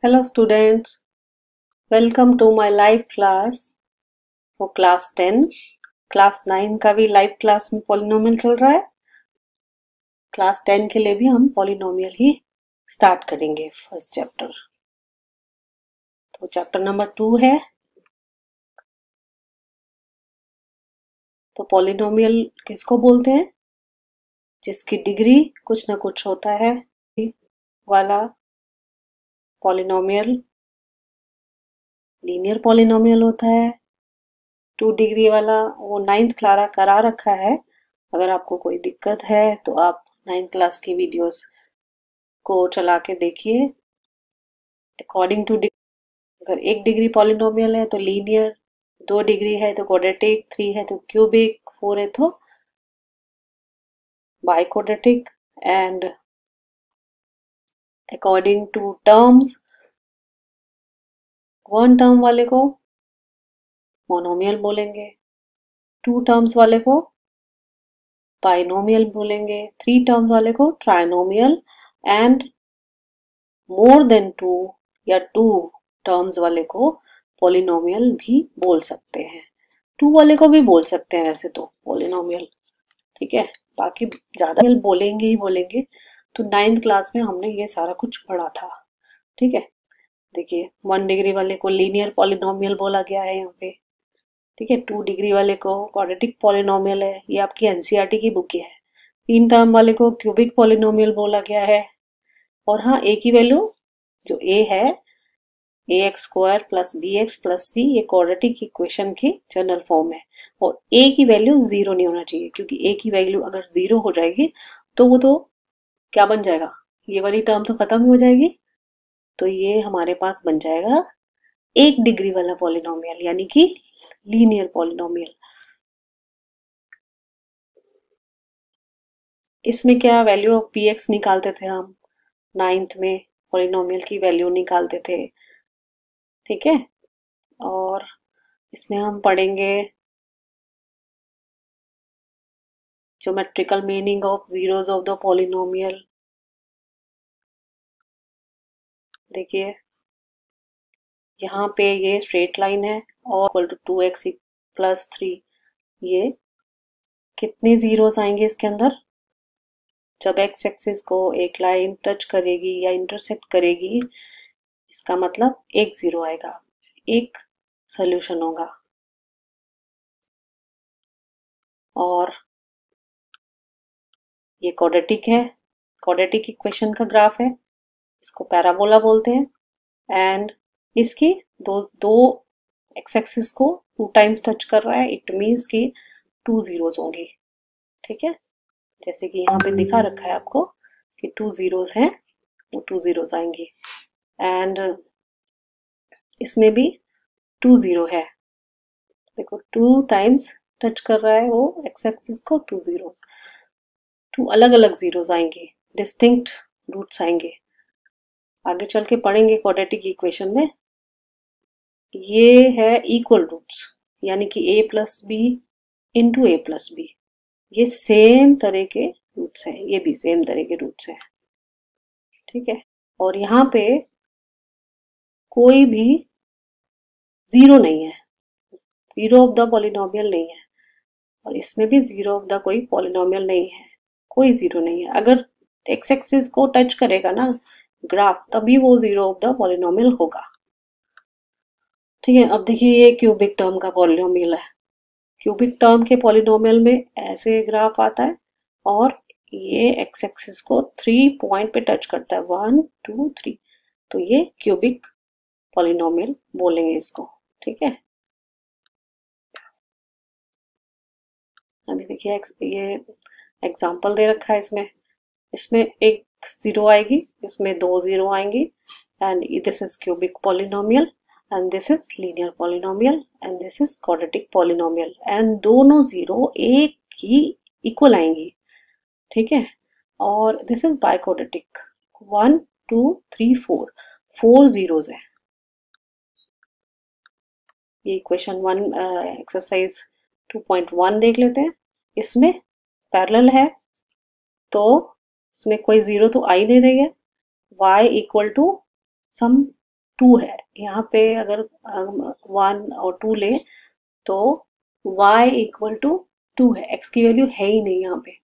Hello students, welcome to my live class for class 10. Class 9 का भी live class में polynomial चल रहा है। क्लास 10 के लिए भी हम पॉलिनोमियल ही स्टार्ट करेंगे फर्स्ट चैप्टर। तो चैप्टर नंबर 2 है। तो पॉलिनोमियल किसको बोलते हैं? जिसकी डिग्री कुछ ना कुछ होता है वाला पॉलिनोमियल लीनियर पॉलिनोमियल होता है। 2 डिग्री वाला वो 9th क्लास करा रखा है। अगर आपको कोई दिक्कत है तो आप 9th क्लास की वीडियोस को चला के देखिए। अकॉर्डिंग टू अगर 1 डिग्री पॉलिनोमियल है तो लीनियर, 2 डिग्री है तो क्वाड्रेटिक, 3 है तो क्यूबिक, 4 है तो biquadratic and according to terms 1 term वाले को मोनोमियल बोलेंगे, 2 टर्म्स वाले को बाइनोमियल बोलेंगे, 3 टर्म्स वाले को ट्राइनोमियल एंड मोर देन 2 या 2 टर्म्स वाले को पॉलिनोमियल भी बोल सकते हैं। 2 वाले को भी बोल सकते हैं वैसे तो पॉलिनोमियल, ठीक है। बाकी ज्यादा बोलेंगे ही बोलेंगे। तो 9th क्लास में हमने ये सारा कुछ पढ़ा था, ठीक है। देखिए 1 डिग्री वाले को लीनियर पॉलिनोमियल बोला गया है यहाँ पे, ठीक है। 2 डिग्री वाले को क्वाड्रेटिक पॉलिनोमियल है, ये आपकी एनसीईआरटी की बुक है। 3 टर्म वाले को क्यूबिक पॉलिनोमियल बोला गया है। और हाँ, ए की वैल्यू जो ए है ax² + bx + c, ये क्वाड्रेटिक इक्वेशन की जनरल फॉर्म है। और a की वैल्यू 0 नहीं होना चाहिए, क्योंकि a की वैल्यू अगर 0 हो जाएगी तो वो तो क्या बन जाएगा, ये वाली टर्म तो खत्म हो जाएगी। तो ये हमारे पास बन जाएगा 1 डिग्री वाला पॉलिनोमियल, यानी कि लीनियर पॉलिनोमियल। इसमें क्या वैल्यू ऑफ px निकालते थे हम 9th में, पॉलिनोमियल की वैल्यू निकालते थे, ठीक है। और इसमें हम पढ़ेंगे geometrical meaning of zeros of the polynomial. देखिए यहाँ पे ये स्ट्रेट लाइन है और इक्वल टू 2x + 3, ये कितने जीरोस आएंगे इसके अंदर? जब x एक्सिस को एक लाइन टच करेगी या इंटरसेक्ट करेगी, इसका मतलब 1 जीरो आएगा, एक सॉल्यूशन होगा। और ये क्वाड्रेटिक है, क्वाड्रेटिक इक्वेशन का ग्राफ है, इसको पैराबोला बोलते हैं। एंड इसकी दो एक्स एक्सिस को 2 टाइम्स टच कर रहा है, इट मीन्स कि 2 जीरोस होंगे, ठीक है। जैसे कि यहाँ पे दिखा रखा है आपको कि 2 जीरोस हैं, वो 2 जीरोस आएंगे। एंड इसमें भी 2 जीरो है, देखो 2 टाइम्स टच कर रहा है वो एक्स एक्सिस को, 2 जीरोस, 2 अलग अलग जीरोस आएंगे, डिस्टिंक्ट रूट्स आएंगे। आगे चल के पढ़ेंगे क्वाड्रेटिक इक्वेशन में। ये है इक्वल रूट्स, यानी कि a + b × a + b, ये सेम तरह के रूट्स हैं, ये भी सेम तरह के रूट्स हैं, ठीक है। और यहाँ पे कोई भी जीरो नहीं है, जीरो ऑफ द पॉलिनोमियल नहीं है। और इसमें भी जीरो ऑफ द कोई पॉलिनोमियल नहीं है, कोई जीरो नहीं है। अगर एक्स एक्सिस को टच करेगा ना ग्राफ, तभी वो जीरो ऑफ द पॉलिनोमियल होगा, ठीक है। अब देखिए ये क्यूबिक टर्म का पॉलिनोमियल है। क्यूबिक टर्म के पॉलिनोमियल में ऐसे ग्राफ आता है और ये एक्स एक्सिस को 3 पॉइंट पे टच करता है, 1 2 3, तो ये क्यूबिक पॉलिनोमियल बोलेंगे इसको, ठीक है। अभी देखिए ये एग्जांपल दे रखा है इसमें, इसमें एक जीरो आएगी, इसमें 2 जीरो आएंगी। And this is cubic polynomial and this is linear polynomial and this is quadratic polynomial. And दोनों जीरो एक ही इक्वल आएंगी, ठीक है। और दिस इज बाइक्वाड्रेटिक, 1 2 3 4, 4 जीरोस है। ये इक्वेशन 1 एक्सरसाइज 2.1 देख लेते हैं। इसमें पैरेलल है तो इसमें कोई जीरो तो आ ही नहीं रही है। y = सम 2 है। यहाँ पे अगर 1 और 2 ले तो y इक्वल टू 2 है, x की वैल्यू है ही नहीं यहाँ पे,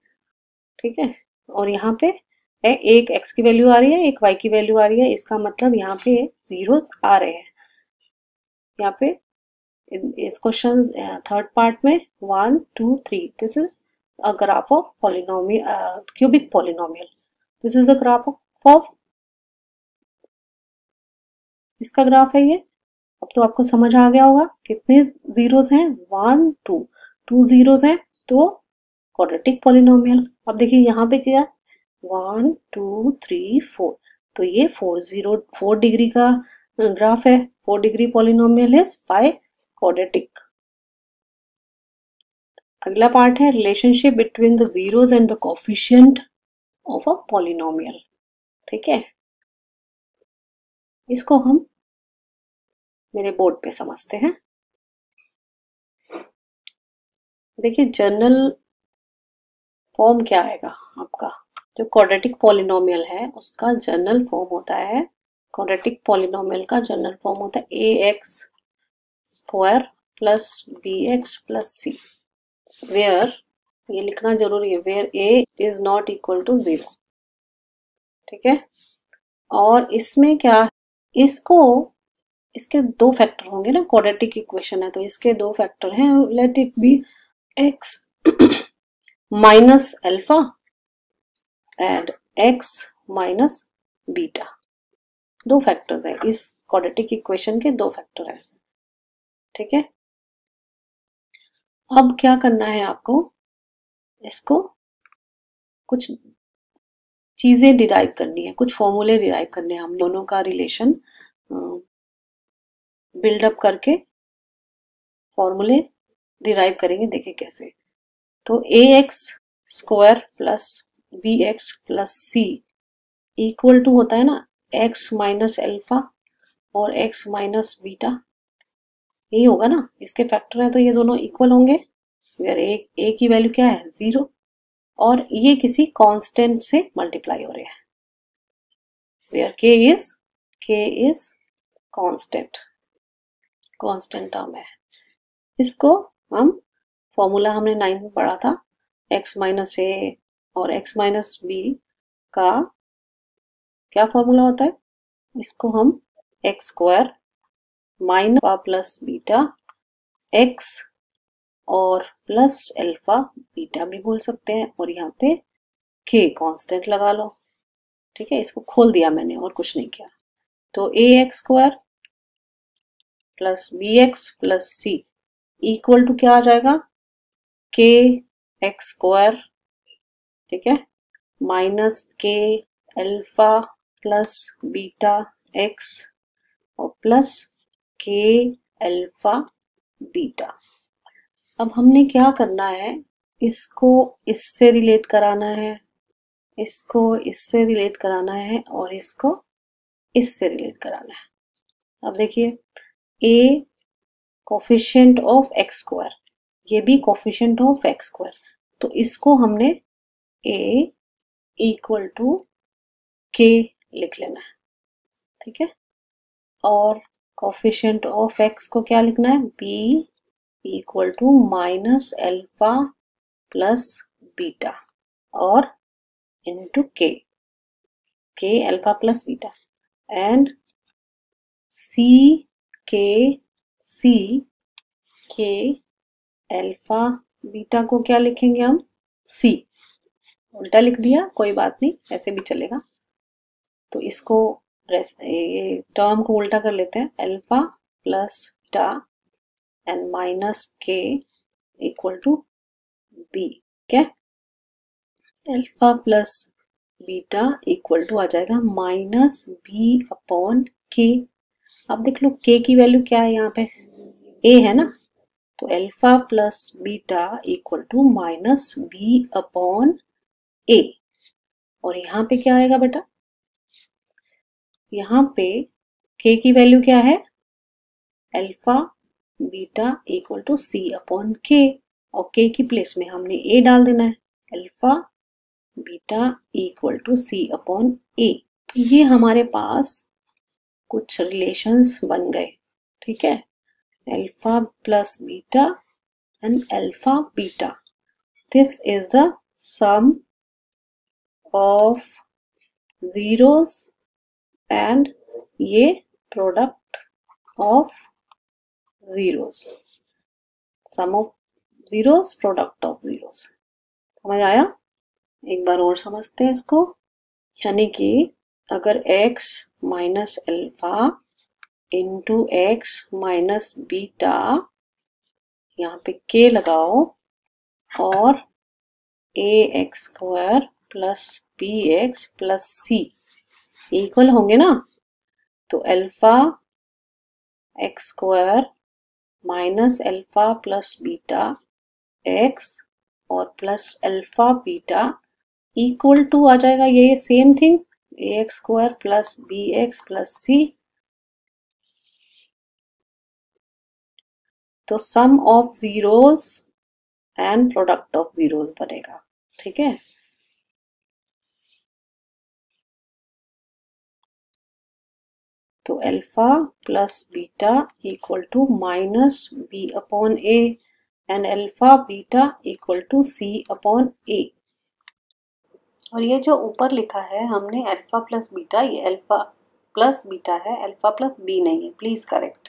ठीक है। और यहाँ पे एक x की वैल्यू आ रही है, एक y की वैल्यू आ रही है, इसका मतलब यहाँ पे जीरोस आ रहे हैं। यहाँ पे इस क्वेश्चन थर्ड पार्ट में 1 2 3 this is a graph of polynomial, cubic polynomial. This is a graph of इसका ग्राफ है ये। अब तो आपको समझ आ गया होगा कितने जीरोस हैं, 1 2 2 जीरोस हैं तो क्वाड्रेटिक पॉलिनोमियल। अब देखिए यहाँ पे क्या, 1 2 3 4, तो ये 4 डिग्री का ग्राफ है। 4 degree polynomial is by quadratic. अगला पार्ट है relationship between the zeros and the coefficient of a polynomial, ठीक है। इसको हम मेरे बोर्ड पे समझते हैं। देखिए जनरल फॉर्म क्या आएगा आपका, जो क्वाड्रेटिक पॉलिनोमियल है उसका जनरल फॉर्म होता है, क्वाड्रेटिक पॉलिनोमियल का जनरल फॉर्म होता है ax square plus bx plus c, where, ये लिखना जरूरी है, where a is not equal to 0, ठीक है। और इसमें क्या, इसको इसके दो फैक्टर होंगे ना, क्वाड्रेटिक इक्वेशन है तो इसके दो फैक्टर हैं, let it be x minus alpha and x minus beta. दो फैक्टर्स हैं इस क्वाड्रेटिक इक्वेशन के, दो फैक्टर हैं, ठीक है। अब क्या करना है आपको, इसको कुछ चीजें डिराइव करनी है, कुछ फॉर्मूले डिराइव करने हैं, हम दोनों का रिलेशन बिल्डअप करके फॉर्मूले डिराइव करेंगे, देखिए कैसे। तो ax square plus bx plus c equal to होता है ना x माइनस अल्फा और x माइनस बीटा, यही होगा ना, इसके फैक्टर है तो ये दोनों इक्वल होंगे। अगर a की वैल्यू क्या है 0 और ये किसी कांस्टेंट से मल्टीप्लाई हो रहे हैं, where k is constant, constant term है। इसको हम फॉर्मूला हमने 9 में पढ़ा था, x माइनस ए और x माइनस बी का क्या फॉर्मूला होता है, इसको हम x square minus plus beta x और प्लस अल्फा बीटा भी बोल सकते हैं, और यहाँ पे k कांस्टेंट लगा लो, ठीक है। इसको खोल दिया मैंने और कुछ नहीं किया, तो ax square plus bx plus c equal to क्या आ जाएगा, k एक्स स्क्वायर, ठीक है, minus k alpha plus beta x और प्लस k अल्फा बीटा। अब हमने क्या करना है, इसको इससे रिलेट कराना है, इसको इससे रिलेट कराना है और इसको इससे रिलेट कराना है। अब देखिए a coefficient of x square, ये भी कोफिशिएंट ऑफ एक्स स्क्वायर, तो इसको हमने a इक्वल टू k लिख लेना है, ठीक है। और कोफिशिएंट ऑफ x को क्या लिखना है, b equal to minus alpha plus beta और into k alpha plus beta, and k alpha beta को क्या लिखेंगे हम, c, उल्टा लिख दिया कोई बात नहीं, ऐसे भी चलेगा। तो इसको ये टर्म को उल्टा कर लेते हैं, alpha plus beta and minus k equal to b, क्या, alpha plus beta equal to आ जाएगा माइनस b अपॉन k। अब देख लो k की वैल्यू क्या है, यहाँ पे a है ना, तो alpha plus beta equal to minus b upon a, और यहाँ पे क्या आएगा बेटा, यहाँ पे k की वैल्यू क्या है, alpha beta equal to c upon k, और k की प्लेस में हमने a डाल देना है, alpha beta equal to c upon a। तो ये हमारे पास कुछ रिलेशंस बन गए, ठीक है, alpha plus beta and alpha beta. This is the sum of zeros and ये product of zeros. Sum of zeros, product of zeros. समझ आया? एक बार और समझते हैं इसको. यानी कि अगर x minus alpha into x minus beta, यहाँ पे k लगाओ, और a x square plus b x plus c equal होंगे ना, तो alpha x square minus alpha plus beta x और plus alpha beta equal to आ जाएगा ये same thing, a x square plus b x plus c. तो sum of zeros and product of zeros बनेगा. ठीक है, तो alpha plus beta equal to minus b upon a and alpha beta equal to c upon a. और ये जो ऊपर लिखा है हमने अल्फा प्लस बीटा, ये अल्फा प्लस बीटा है, अल्फा प्लस बी नहीं है, प्लीज करेक्ट.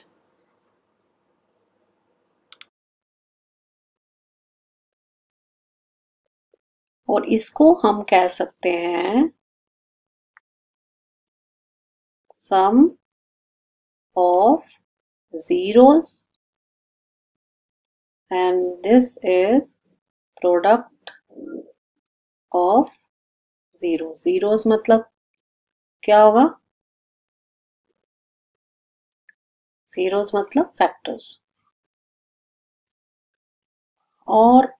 और इसको हम कह सकते हैं सम of zeros and this is product of zeros. zeros मतलब क्या होगा? zeros मतलब factors. और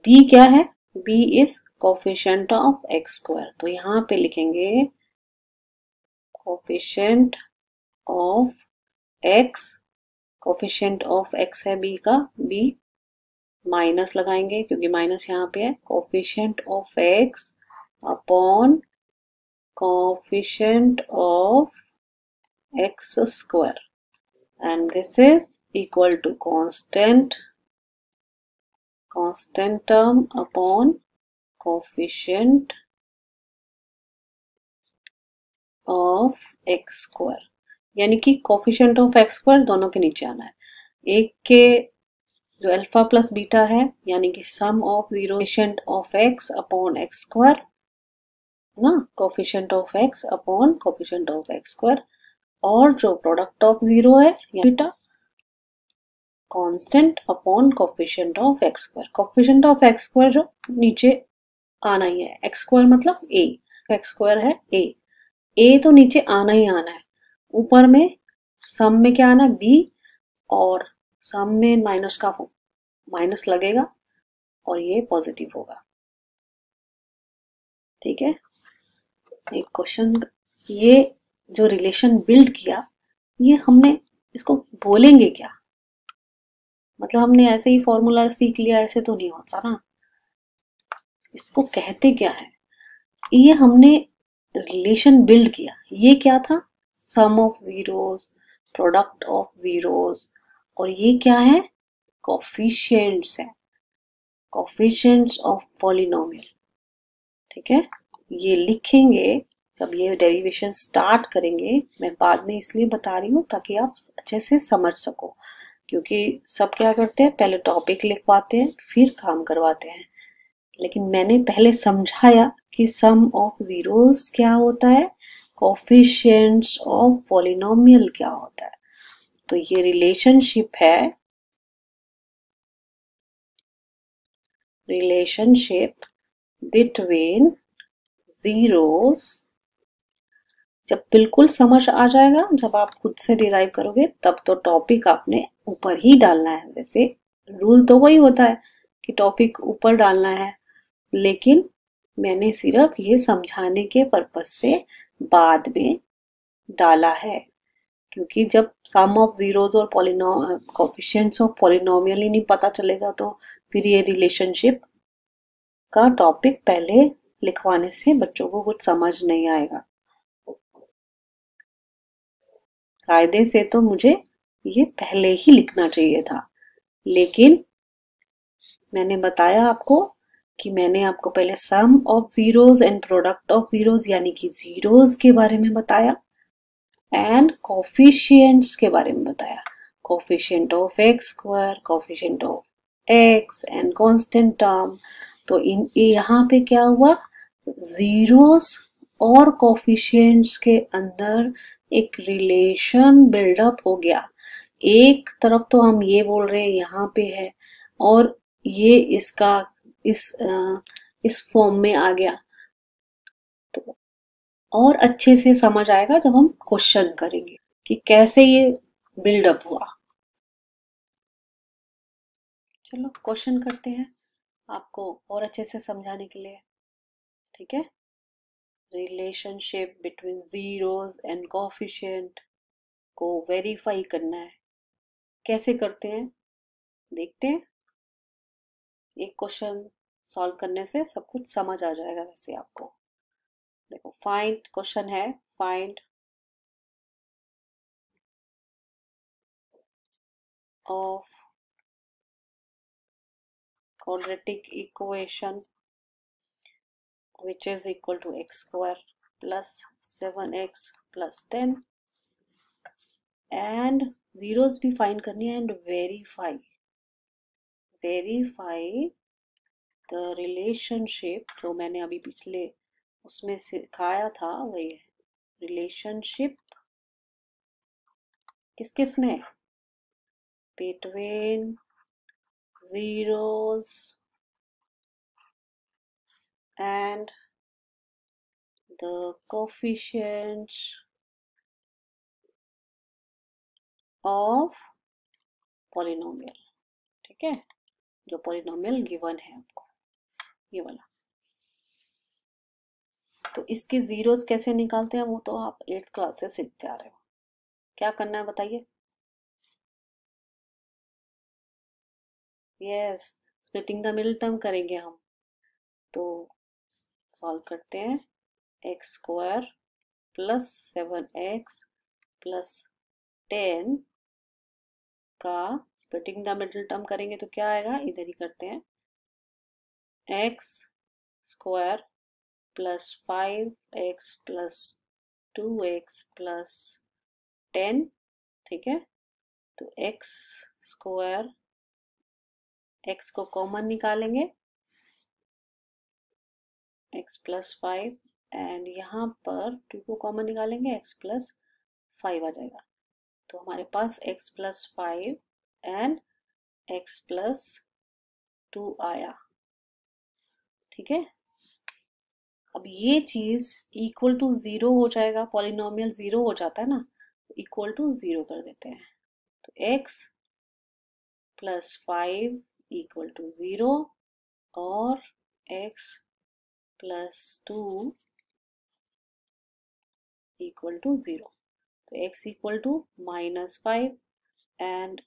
b क्या है? b is coefficient of x square. तो यहाँ पे लिखेंगे coefficient of x, coefficient of x है b का, b माइनस लगाएंगे क्योंकि माइनस यहाँ पे है, coefficient of x upon coefficient of x square and this is equal to constant term upon coefficient of x square. यानी कि कोफिशिएंट ऑफ x स्क्वायर दोनों के नीचे आना है. एक के जो अल्फा प्लस बीटा है यानी कि sum of zero coefficient of x upon x square ना, coefficient of x upon coefficient of x square. और जो प्रोडक्ट ऑफ जीरो है beta constant upon coefficient of x square. Coefficient of x square जो नीचे आना ही है, x square मतलब a, x स्क्वायर है a तो नीचे आना ही आना है. ऊपर में सम में क्या आना है b, और सम में माइनस का माइनस लगेगा और ये पॉजिटिव होगा. ठीक है, एक क्वेश्चन, ये जो रिलेशन बिल्ड किया ये हमने इसको बोलेंगे क्या? मतलब हमने ऐसे ही फॉर्मूला सीख लिया ऐसे तो नहीं होता ना, इसको कहते क्या है? ये हमने रिलेशन बिल्ड किया. ये क्या था? Sum of zeros, product of zeros. और ये क्या है? कोफिशिएंट्स है, कोफिशिएंट्स ऑफ पॉलिनोमियल. ठीक है, ये लिखेंगे जब ये डेरिवेशन स्टार्ट करेंगे. मैं बाद में इसलिए बता रही हूँ ताकि आप अच्छे से समझ सको, क्योंकि सब क्या करते हैं पहले टॉपिक लिखवाते हैं फिर काम करवाते हैं. लेकिन मैंने पहले समझाया कि सम ऑफ जीरोस क्या होता है, कोफिशिएंट्स ऑफ पॉलिनोमियल क्या होता है. तो ये रिलेशनशिप है, रिलेशनशिप बिटवीन जीरोस. जब बिल्कुल समझ आ जाएगा, जब आप खुद से डिराइव करोगे तब तो टॉपिक आपने ऊपर ही डालना है. वैसे रूल तो वही होता है कि टॉपिक ऊपर डालना है, लेकिन मैंने सिर्फ ये समझाने के पर्पज से बाद में डाला है, क्योंकि जब सम ऑफ जीरोस और कोफिशिएंट्स ऑफ पॉलिनोमियल ही नहीं पता चलेगा तो फिर ये रिलेशनशिप का टॉपिक पहले लिखवाने से बच्चों को कुछ समझ नहीं आएगा. कायदे से तो मुझे ये पहले ही लिखना चाहिए था, लेकिन मैंने बताया आपको कि मैंने आपको पहले sum of zeros and product of zeros यानी कि जीरोस के बारे में बताया एंड कोफिशिएंट्स के बारे में बताया। Coefficient of x square, coefficient of x and constant term. तो इन यहाँ पे क्या हुआ, जीरोस और कोफिशिएंट्स के अंदर एक रिलेशन बिल्डअप हो गया। एक तरफ तो हम ये बोल रहे हैं यहाँ पे है और ये इसका इस फॉर्म में आ गया। तो और अच्छे से समझ आएगा जब हम क्वेश्चन करेंगे कि कैसे ये बिल्डअप हुआ। चलो क्वेश्चन करते हैं आपको और अच्छे से समझाने के लिए, ठीक है। Relationship between zeros and coefficient को वेरीफाई करना है। कैसे करते हैं देखते हैं। एक क्वेश्चन सॉल्व करने से सब कुछ समझ आ जाएगा वैसे आपको। देखो फाइंड, क्वेश्चन है find of quadratic equation which is equal to x square plus 7x plus 10 and zeros भी find करनी है and verify the relationship जो मैंने अभी पिछले उसमें सिखाया था वही है। रिलेशनशिप किस किस में, between zeros and the coefficients of polynomial, ठीक है, जो पॉलिनोमियल गिवन है आपको ये वाला। तो इसके जीरोस कैसे निकालते हैं वो तो आप 8th क्लास से सीखते आ रहे हो। क्या करना है बताइए। Yes, splitting the middle term करेंगे हम। तो सॉल्व करते हैं x square plus 7x plus 10 का स्प्लिटिंग द मिडिल टर्म करेंगे तो क्या आएगा, इधर ही करते हैं, x square plus 5x plus 2x plus 10, ठीक है। तो एक्स स्क्वायर, एक्स को कॉमन निकालेंगे, एक्स प्लस 5 एंड यहाँ पर 2 को कॉमन निकालेंगे, एक्स प्लस 5 आ जाएगा। तो हमारे पास x plus 5 and x plus 2 आया, ठीक है। अब ये चीज इक्वल टू 0 हो जाएगा, पॉलिनोमियल 0 हो जाता है ना, तो इक्वल टू 0 कर देते हैं। तो एक्स प्लस 5 इक्वल टू 0 और एक्स प्लस 2 इक्वल टू 0। तो x इक्वल टू -5 एंड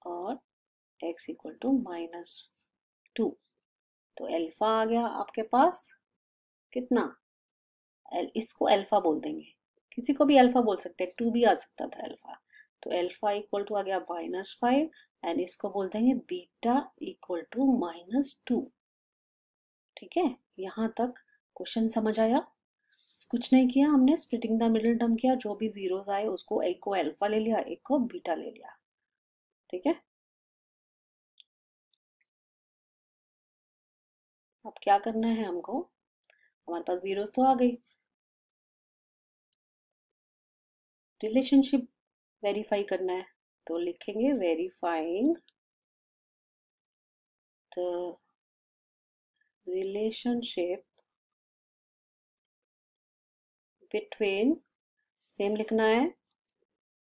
और x इक्वल टू -2। तो अल्फा आ गया आपके पास कितना, इसको अल्फा बोल देंगे, किसी को भी अल्फा बोल सकते हैं, 2 भी आ सकता था अल्फा। तो अल्फा इक्वल टू आ गया -5 एंड इसको बोल देंगे बीटा इक्वल टू -2, ठीक है। यहाँ तक क्वेश्चन समझ आया। कुछ नहीं किया हमने, स्प्लिटिंग द मिडिल टर्म किया, जो भी जीरोस आए उसको एक को अल्फा ले लिया, एक को बीटा ले लिया, ठीक है। अब क्या करना है हमको, हमारे पास जीरोस तो आ गई, रिलेशनशिप वेरीफाई करना है। तो लिखेंगे verifying the relationship between, same लिखना है,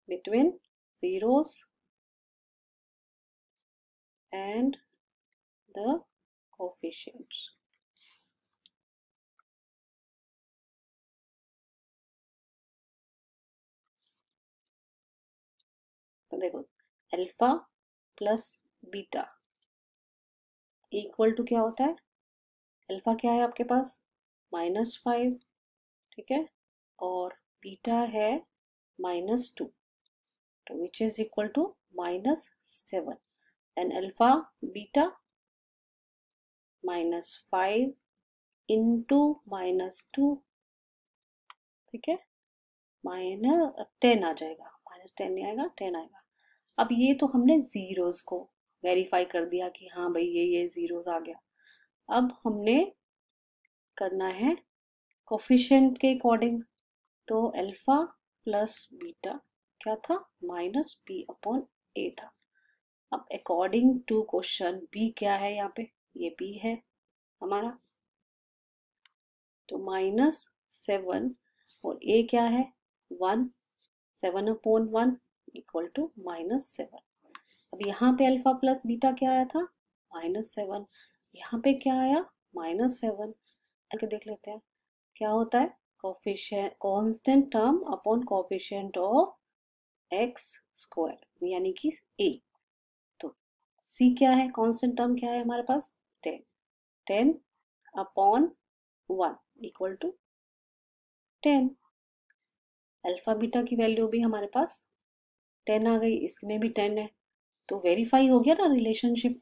between zeros and the coefficients. तो देखो alpha plus beta equal to क्या होता है, अल्फा क्या है आपके पास -5, ठीक है, और बीटा है -2। तो which is equal to -7 and alpha beta -5 into -2, ठीक है, -10 आ जाएगा, -10 नहीं आएगा, 10 आएगा। अब ये तो हमने जीरोस को वेरीफाई कर दिया कि हाँ भाई ये जीरोस आ गया। अब हमने करना है कोफिशिएंट के अकॉर्डिंग, तो अल्फा प्लस बीटा क्या था, -b/a था। अब अकॉर्डिंग टू क्वेश्चन b क्या है, यहाँ पे ये b है हमारा, तो -7 और a क्या है 1, 7/1 इक्वल टू -7। अब यहाँ पे अल्फा प्लस बीटा क्या आया था, -7, यहाँ पे क्या आया -7, आके देख लेते हैं क्या होता है, coefficient constant term upon coefficient of x square यानी कि a। तो c क्या है, कांस्टेंट टर्म क्या है हमारे पास 10, 10/1 इक्वल टू 10। अल्फा बीटा की वैल्यू भी हमारे पास 10 आ गई, इसमें भी 10 है, तो वेरीफाई हो गया ना रिलेशनशिप,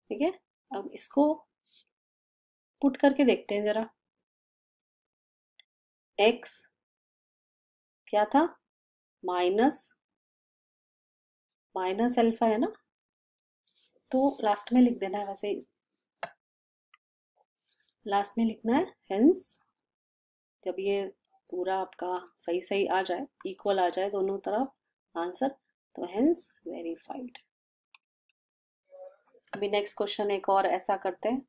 ठीक है। अब इसको पुट करके देखते हैं जरा, x क्या था माइनस अल्फा है ना, तो लास्ट में लिख देना है, वैसे लास्ट में लिखना है हेंस, जब ये पूरा आपका सही सही आ जाए, इक्वल आ जाए दोनों तरफ आंसर, तो हेंस वेरीफाइड। अभी नेक्स्ट क्वेश्चन एक और ऐसा करते हैं,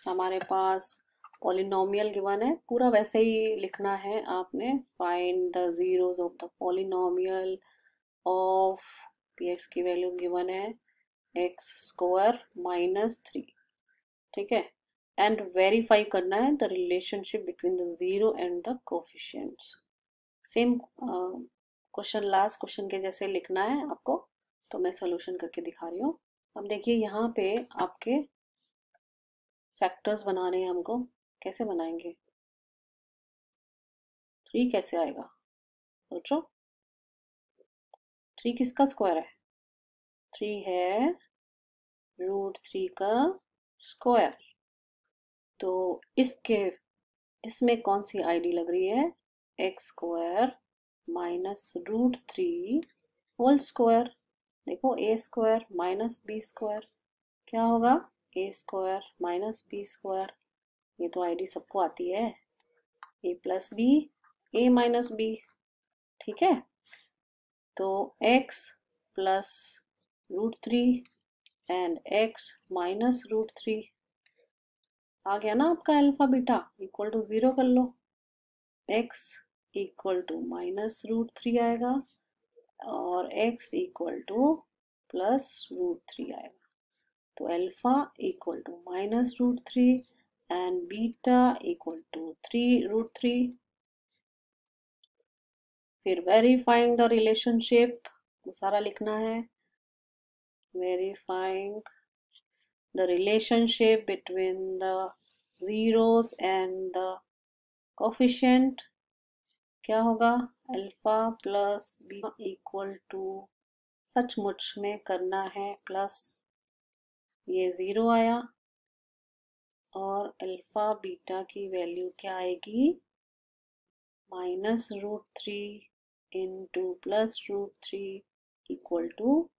हमारे पास पॉलिनोमियल गिवन है, पूरा वैसे ही लिखना है आपने, find the zeros of the polynomial of px की वैल्यू गिवन है x² -3, ठीक है, एंड वेरीफाई करना है the relationship between the zero and the coefficients. Same question last question के जैसे लिखना है आपको, तो मैं सॉल्यूशन करके दिखा रही हूँ। अब देखिए यहाँ पे आपके फैक्टर्स बनाने हैं हमको, कैसे बनाएंगे, 3 कैसे आएगा सोचो, 3 किसका स्क्वायर है, 3 है √3 का स्क्वायर, तो इसमें कौन सी आईडी लग रही है, x² -√3 होल स्क्वायर। देखो a² -b² क्या होगा, a² -b², ये तो आईडी सबको आती है, a + b a - b, ठीक है। तो x + √3 एंड x -√3 आ गया ना आपका अल्फा बीटा इक्वल टू 0 कर लो, x इक्वल टू -√3 आएगा और x इक्वल टू +√3 आएगा, तो alpha equal to -√3 and beta equal to 3√3। फिर वेरीफाइंग द रिलेशनशिप सारा लिखना है, verifying the relationship between the zeros and the coefficient क्या होगा, alpha plus beta equal to, सचमुच में करना है प्लस, ये 0 आया और अल्फा बीटा की वैल्यू क्या आएगी, -√3 इंटू +√3 इक्वल टू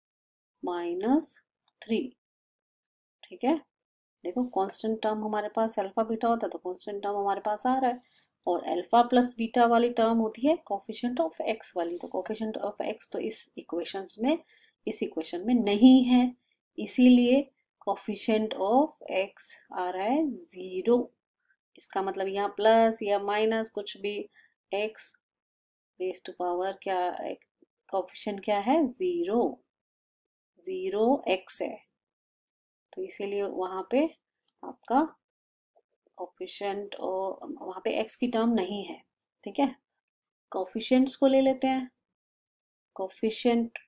-3, ठीक है। देखो कांस्टेंट टर्म हमारे पास अल्फा बीटा होता है, तो कांस्टेंट टर्म हमारे पास आ रहा है, और अल्फा प्लस बीटा वाली टर्म होती है कोफिशिएंट ऑफ एक्स वाली, तो कोफिशिएंट ऑफ एक्स तो इस इक्वेशन में नहीं है, इसीलिए कोफिशिएंट ऑफ एक्स आ रहा है 0। इसका मतलब यहाँ प्लस या माइनस कुछ भी, एक्स रेज़ टू पावर क्या, कोफिशिएंट क्या है 0, 0 एक्स है, तो इसीलिए वहां पे आपका कोफिशिएंट और वहां पे x की टर्म नहीं है, ठीक है। कोफिशिएंट्स को ले लेते हैं, coefficient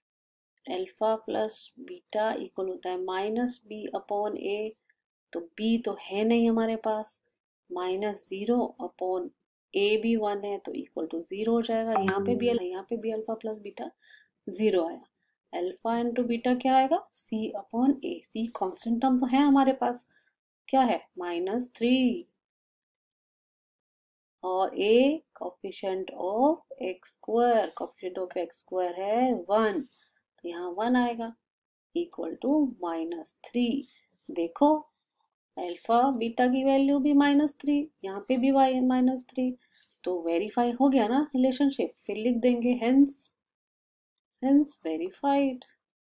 alpha plus beta equal होता है -b/a, तो b तो है नहीं हमारे पास, -0/a ए भी 1 है तो इक्वल टू 0 हो जाएगा। यहाँ पे भी अल्फा प्लस बीटा 0 आया। अल्फा इंटू बीटा क्या आएगा, C upon A. C constant term तो है हमारे पास, क्या है -3, और A coefficient of x square, coefficient of x square है 1, तो यहाँ 1 आएगा इक्वल टू -3। देखो अल्फा बीटा की वैल्यू भी -3, यहाँ पे भी -3, तो वेरीफाई हो गया ना रिलेशनशिप। फिर लिख देंगे हेंस वेरीफाइड।